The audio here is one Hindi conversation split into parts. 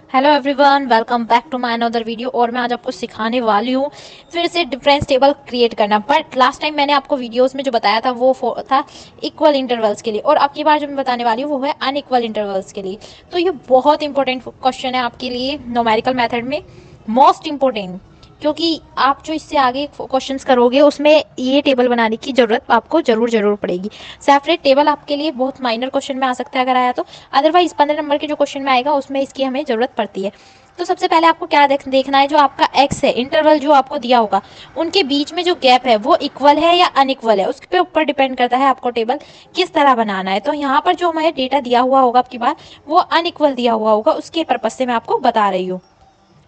Hello everyone, welcome back to my another video. और मैं आज आपको सिखाने वाली हूँ फिर से डिफरेंस टेबल क्रिएट करना। बट लास्ट टाइम मैंने आपको वीडियोस में जो बताया था वो था इक्वल इंटरवल्स के लिए, और अब की बार जो मैं बताने वाली हूँ वो है अनइक्वल इंटरवल्स के लिए। तो ये बहुत इंपॉर्टेंट क्वेश्चन है आपके लिए न्यूमेरिकल मेथड में, मोस्ट इंपॉर्टेंट, क्योंकि आप जो इससे आगे क्वेश्चंस करोगे उसमें ये टेबल बनाने की जरूरत आपको जरूर पड़ेगी। सेपरेट टेबल आपके लिए बहुत माइनर क्वेश्चन में आ सकता है अगर आया तो, अदरवाइज 15 नंबर के जो क्वेश्चन में आएगा उसमें इसकी हमें जरूरत पड़ती है। तो सबसे पहले आपको क्या देखना है, जो आपका एक्स है, इंटरवल जो आपको दिया होगा उनके बीच में जो गैप है वो इक्वल है या अनइक्वल है, उसके ऊपर डिपेंड करता है आपको टेबल किस तरह बनाना है। तो यहाँ पर जो हमारे डेटा दिया हुआ होगा आपकी बार वो अनइक्वल दिया हुआ होगा, उसके पर्पज से मैं आपको बता रही हूँ।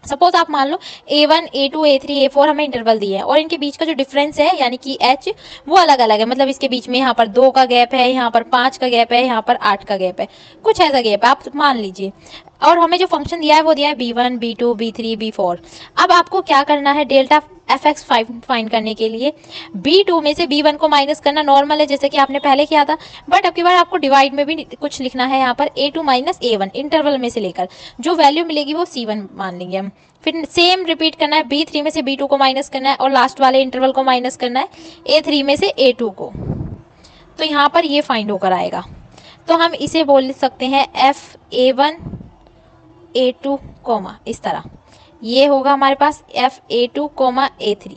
सपोज आप मान लो A1 A2 A3 A4 हमें इंटरवल दिए हैं और इनके बीच का जो डिफरेंस है यानी कि h वो अलग अलग है। मतलब इसके बीच में यहाँ पर 2 का गैप है, यहाँ पर 5 का गैप है, यहाँ पर 8 का गैप है, कुछ ऐसा गैप है आप मान लीजिए। और हमें जो फंक्शन दिया है वो दिया है B1 B2 B3 B4। अब आपको क्या करना है, डेल्टा fx फाइंड करने के लिए B2 में से B1 को माइनस करना नॉर्मल है, जैसे कि आपने पहले किया था। बट अब की बार आपको डिवाइड में भी कुछ लिखना है, यहाँ पर A2 माइनस A1 इंटरवल में से लेकर जो वैल्यू मिलेगी वो C1 मान लेंगे हम। फिर सेम रिपीट करना है, B3 में से B2 को माइनस करना है और लास्ट वाले इंटरवल को माइनस करना है A3 में से A2 को। तो यहाँ पर ये फाइंड होकर आएगा। तो हम इसे बोल सकते हैं FA1 A2 कोमा, इस तरह ये होगा हमारे पास FA2 कोमा A3।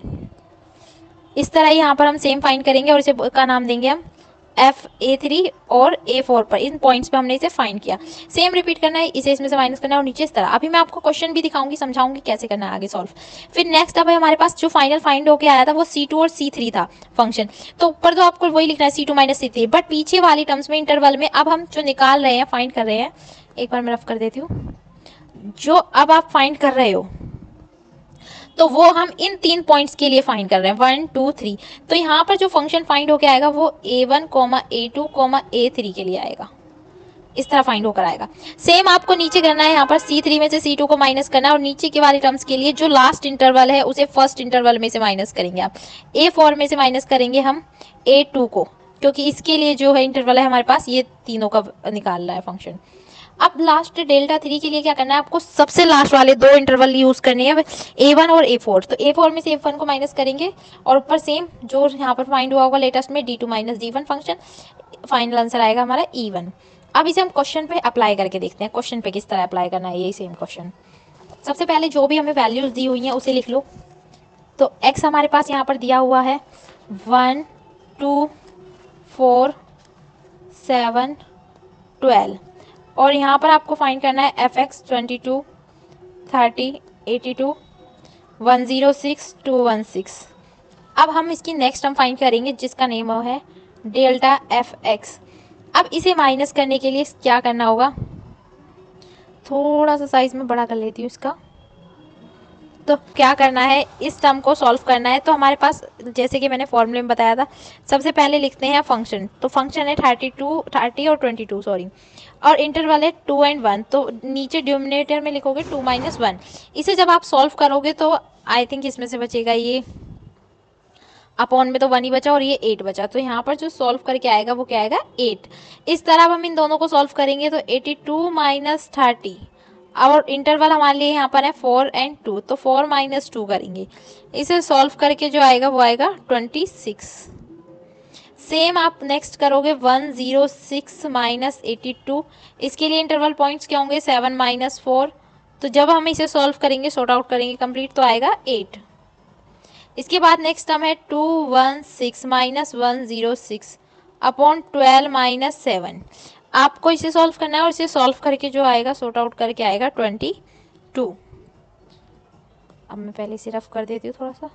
इस तरह यहाँ पर हम सेम फाइंड करेंगे और इसे का नाम देंगे हम FA3 और A4 पर, इन पॉइंट्स पे हमने इसे फाइंड किया। सेम रिपीट करना है, इसे इसमें से माइनस करना है और नीचे इस तरह। अभी मैं आपको क्वेश्चन भी दिखाऊंगी, समझाऊंगी कैसे करना है आगे सॉल्व। फिर नेक्स्ट अब हमारे पास जो फाइनल फाइंड होके आया था वो C2 और C3 था फंक्शन। तो ऊपर तो आपको वही लिखना है C2 माइनस C3, बट पीछे वाली टर्म्स में इंटरवल में अब हम जो निकाल रहे हैं, फाइंड कर रहे हैं, एक बार मैं रफ कर देती हूँ। जो अब आप फाइंड कर रहे हो तो वो हम इन 3 पॉइंट्स के लिए फाइंड कर रहे हैं, 1 2 3। तो यहाँ पर जो फंक्शन फाइंड होके आएगा वो A1 A2 A3 के लिए आएगा, इस तरह फाइंड होकर आएगा। सेम आपको नीचे करना है, यहाँ पर C3 में से C2 को माइनस करना है और नीचे के वाले टर्म्स के लिए जो लास्ट इंटरवल है उसे फर्स्ट इंटरवल में से माइनस करेंगे आप। A4 में से माइनस करेंगे हम A2 को, क्योंकि इसके लिए जो है इंटरवल है हमारे पास ये तीनों का निकालना है फंक्शन। अब लास्ट डेल्टा 3 के लिए क्या करना है, आपको सबसे लास्ट वाले 2 इंटरवल यूज करने हैं, A1 और A4। तो A4 में से F1 को माइनस करेंगे और ऊपर सेम जो यहाँ पर फाइंड हुआ होगा लेटेस्ट में D2 minus D1 function, final answer आएगा हमारा E1। अब इसे हम क्वेश्चन पे अप्लाई करके देखते हैं, क्वेश्चन पे किस तरह अप्लाई करना है, यही सेम क्वेश्चन। सबसे पहले जो भी हमें वैल्यूज दी हुई हैं उसे लिख लो। तो x हमारे पास यहाँ पर दिया हुआ है 1 2 4 7 12, और यहाँ पर आपको फाइंड करना है fx 22 30 82 106 216। अब हम इसकी नेक्स्ट टर्म फाइंड करेंगे जिसका नेम है डेल्टा fx। अब इसे माइनस करने के लिए क्या करना होगा, थोड़ा सा साइज में बड़ा कर लेती हूँ इसका। तो क्या करना है, इस टर्म को सॉल्व करना है। तो हमारे पास जैसे कि मैंने फॉर्मूले में बताया था, सबसे पहले लिखते हैं फंक्शन। तो फंक्शन है 30 और 22 सॉरी, और इंटरवल है 2 और 1। तो नीचे डिनोमिनेटर में लिखोगे 2 माइनस 1। इसे जब आप सॉल्व करोगे तो आई थिंक इसमें से बचेगा ये अपॉन में, तो 1 ही बचा और ये 8 बचा। तो यहाँ पर जो सॉल्व करके आएगा वो क्या आएगा 8। इस तरह अब हम इन दोनों को सॉल्व करेंगे तो 82 माइनस 30, और इंटरवल हमारे लिए यहाँ पर है 4 और 2, तो 4 माइनस 2 करेंगे। इसे सॉल्व करके जो आएगा वो आएगा 26। सेम आप नेक्स्ट करोगे 106 माइनस 82, इसके लिए इंटरवल पॉइंट्स क्या होंगे 7 माइनस 4। तो जब हम इसे सॉल्व करेंगे, सॉर्ट आउट करेंगे कंप्लीट, तो आएगा 8। इसके बाद नेक्स्ट टर्म है 216 माइनस 106 अपॉन 12 माइनस 7। आपको इसे सॉल्व करना है और इसे सॉल्व करके जो आएगा, सॉर्ट आउट करके आएगा 22। अब मैं पहले इसे रफ कर देती हूँ थोड़ा सा।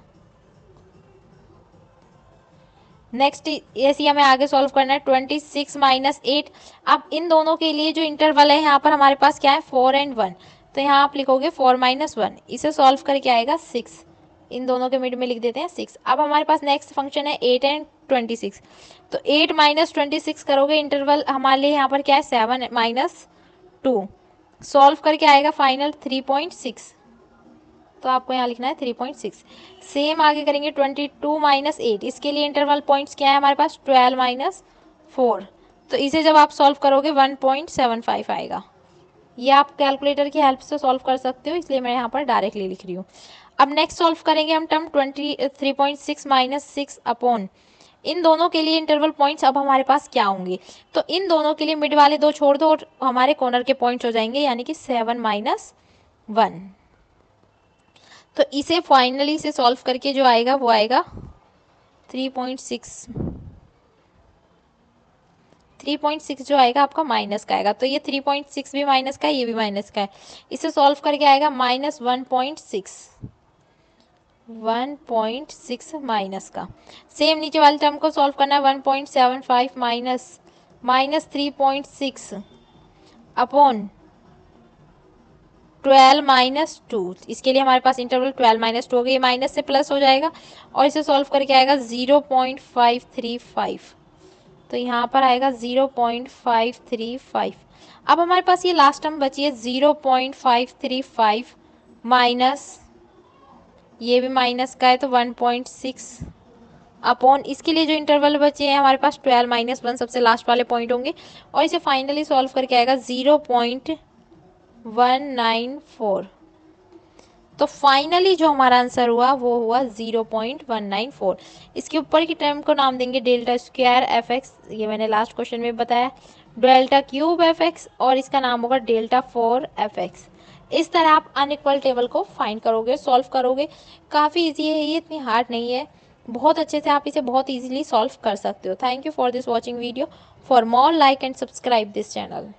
नेक्स्ट ऐसे हमें आगे सॉल्व करना है 26 माइनस 8। अब इन दोनों के लिए जो इंटरवल है यहाँ पर हमारे पास क्या है 4 और 1। तो यहाँ आप लिखोगे 4 माइनस 1, इसे सॉल्व करके आएगा 6। इन दोनों के मिड में लिख देते हैं 6। अब हमारे पास नेक्स्ट फंक्शन है 8 और 26। तो 8 माइनस 26 करोगे, इंटरवल हमारे लिए यहाँ पर क्या है 7 माइनस 2। सॉल्व करके आएगा फाइनल 3.6। तो आपको यहाँ लिखना है 3.6। सेम आगे करेंगे 22 माइनस 8, इसके लिए इंटरवल पॉइंट्स क्या है हमारे पास 12 माइनस 4। तो इसे जब आप सॉल्व करोगे 1.75 आएगा, ये आप कैलकुलेटर की हेल्प से सॉल्व कर सकते हो, इसलिए मैं यहाँ पर डायरेक्टली लिख रही हूँ। अब नेक्स्ट सॉल्व करेंगे हम टर्म 23.6 माइनस 6 अपॉन, इन दोनों के लिए इंटरवल पॉइंट्स अब हमारे पास क्या होंगे, तो इन दोनों के लिए मिड वाले दो छोड़ दो और हमारे कॉर्नर के पॉइंट्स हो जाएंगे, यानी कि 7 माइनस 1। तो इसे फाइनली से सॉल्व करके जो आएगा वो आएगा 3.6 जो आएगा आपका माइनस का आएगा। तो ये 3.6 भी माइनस का है, ये भी माइनस का है। इसे सॉल्व करके आएगा माइनस 1.6 माइनस का। सेम नीचे वाले टर्म को सॉल्व करना है, 1.75 माइनस 3.6 अपॉन 12 माइनस 2। इसके लिए हमारे पास इंटरवल 12 माइनस 2 हो गया, ये माइनस से प्लस हो जाएगा और इसे सॉल्व करके आएगा 0.535। तो यहाँ पर आएगा 0.535। अब हमारे पास ये लास्ट टर्म बची है 0.535 माइनस, ये भी माइनस का है तो 1.6 अपॉन, इसके लिए जो इंटरवल बचे हैं हमारे पास 12 माइनस 1 सबसे लास्ट वाले पॉइंट होंगे और इसे फाइनली सॉल्व करके आएगा 0.194। तो फाइनली जो हमारा आंसर हुआ वो हुआ 0.194। इसके ऊपर की टर्म को नाम देंगे डेल्टा स्क्वायर एफ एक्स, ये मैंने लास्ट क्वेश्चन में बताया, डेल्टा क्यूब एफ एक्स, और इसका नाम होगा डेल्टा 4 एफ एक्स। इस तरह आप अनइक्वल टेबल को फाइंड करोगे, सॉल्व करोगे। काफ़ी इजी है ये, इतनी हार्ड नहीं है, बहुत अच्छे से आप इसे बहुत इजीली सॉल्व कर सकते हो। Thank you for this watching video. For more like and subscribe this channel.